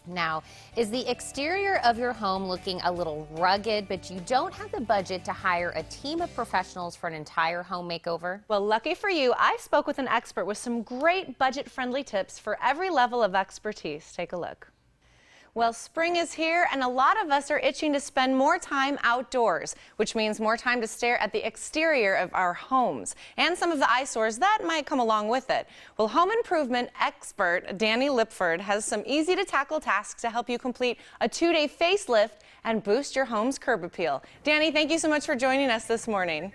Now, is the exterior of your home looking a little rugged, but you don't have the budget to hire a team of professionals for an entire home makeover? Well, lucky for you, I spoke with an expert with some great budget-friendly tips for every level of expertise. Take a look. Well, spring is here, and a lot of us are itching to spend more time outdoors, which means more time to stare at the exterior of our homes and some of the eyesores that might come along with it. Well, home improvement expert Danny Lipford has some easy-to-tackle tasks to help you complete a 2-day facelift and boost your home's curb appeal. Danny, thank you so much for joining us this morning.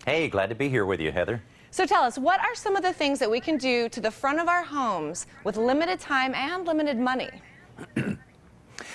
Hey, glad to be here with you, Heather. So tell us, what are some of the things that we can do to the front of our homes with limited time and limited money?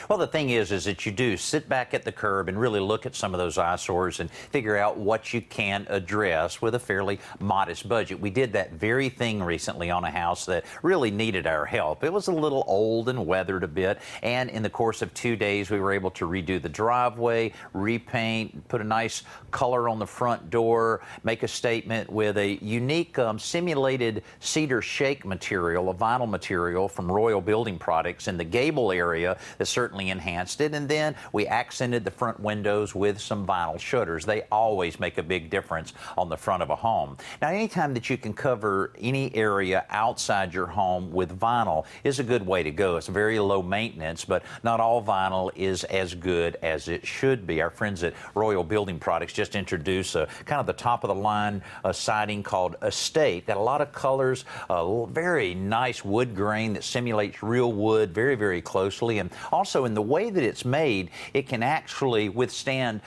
Well, the thing is that you do sit back at the curb and really look at some of those eyesores and figure out what you can address with a fairly modest budget. We did that very thing recently on a house that really needed our help. It was a little old and weathered a bit, and in the course of 2 days, we were able to redo the driveway, repaint, put a nice color on the front door, make a statement with a unique simulated cedar shake material, a vinyl material from Royal Building Products in the gable area that certainly enhanced it, and then we accented the front windows with some vinyl shutters. They always make a big difference on the front of a home. Now, anytime that you can cover any area outside your home with vinyl is a good way to go. It's very low maintenance, but not all vinyl is as good as it should be. Our friends at Royal Building Products just introduced kind of the top of the line siding called Estate. Got a lot of colors, a very nice wood grain that simulates real wood very, very closely, and also in the way that it's made, it can actually withstand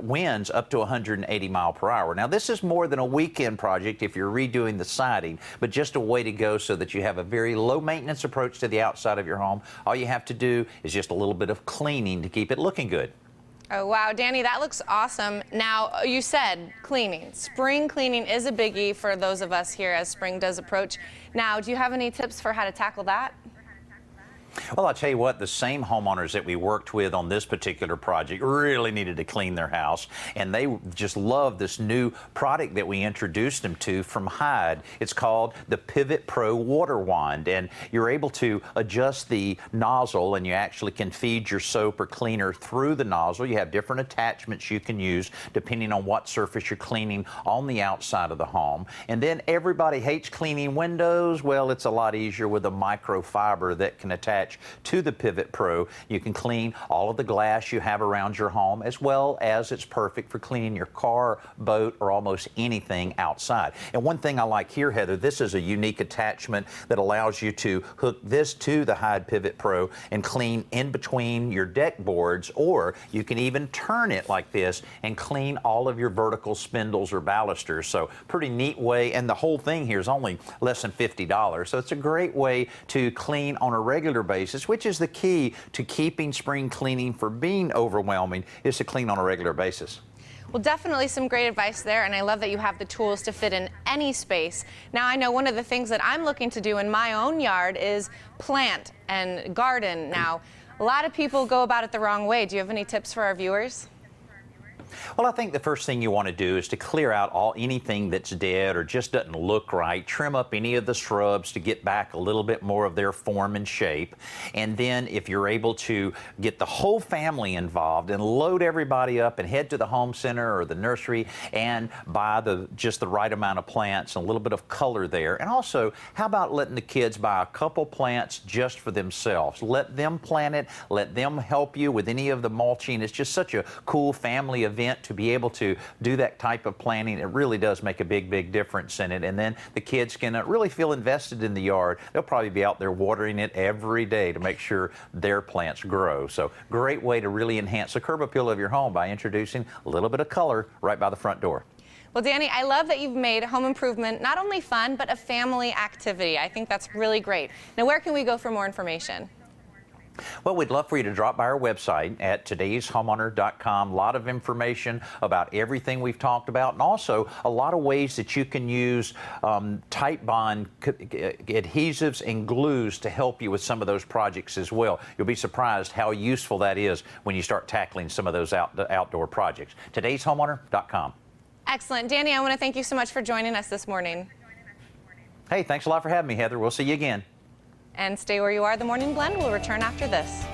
winds up to 180 miles per hour. Now, this is more than a weekend project if you're redoing the siding, but just a way to go so that you have a very low maintenance approach to the outside of your home. All you have to do is just a little bit of cleaning to keep it looking good. Oh, wow, Danny, that looks awesome. Now, you said cleaning. Spring cleaning is a biggie for those of us here as spring does approach. Now, do you have any tips for how to tackle that? Well, I'll tell you what, the same homeowners that we worked with on this particular project really needed to clean their house, and they just love this new product that we introduced them to from Hyde. It's called the Pivot Pro Water Wand, and you're able to adjust the nozzle, and you actually can feed your soap or cleaner through the nozzle. You have different attachments you can use depending on what surface you're cleaning on the outside of the home. And then everybody hates cleaning windows. Well, it's a lot easier with a microfiber that can attach to the Pivot Pro. You can clean all of the glass you have around your home, as well as it's perfect for cleaning your car, boat, or almost anything outside. And one thing I like here, Heather, this is a unique attachment that allows you to hook this to the Hyde Pivot Pro and clean in between your deck boards, or you can even turn it like this and clean all of your vertical spindles or balusters. So pretty neat way, and the whole thing here is only less than $50. So it's a great way to clean on a regular basis, which is the key to keeping spring cleaning from being overwhelming, is to clean on a regular basis. Well, definitely some great advice there, and I love that you have the tools to fit in any space. Now, I know one of the things that I'm looking to do in my own yard is plant and garden. Now, a lot of people go about it the wrong way. Do you have any tips for our viewers? Well, I think the first thing you want to do is to clear out anything that's dead or just doesn't look right. Trim up any of the shrubs to get back a little bit more of their form and shape. And then if you're able to get the whole family involved and load everybody up and head to the home center or the nursery and buy just the right amount of plants and a little bit of color there. And also, how about letting the kids buy a couple plants just for themselves? Let them plant it. Let them help you with any of the mulching. It's just such a cool family event to be able to do that type of planning. It really does make a big, big difference in it. And then the kids can really feel invested in the yard. They'll probably be out there watering it every day to make sure their plants grow. So great way to really enhance the curb appeal of your home by introducing a little bit of color right by the front door. Well, Danny, I love that you've made home improvement not only fun, but a family activity. I think that's really great. Now, where can we go for more information? Well, we'd love for you to drop by our website at todayshomeowner.com. A lot of information about everything we've talked about, and also a lot of ways that you can use tight bond adhesives and glues to help you with some of those projects as well. You'll be surprised how useful that is when you start tackling some of those outdoor projects. todayshomeowner.com. Excellent. Danny, I want to thank you so much for joining us this morning. Hey, thanks a lot for having me, Heather. We'll see you again. And stay where you are. The Morning Blend will return after this.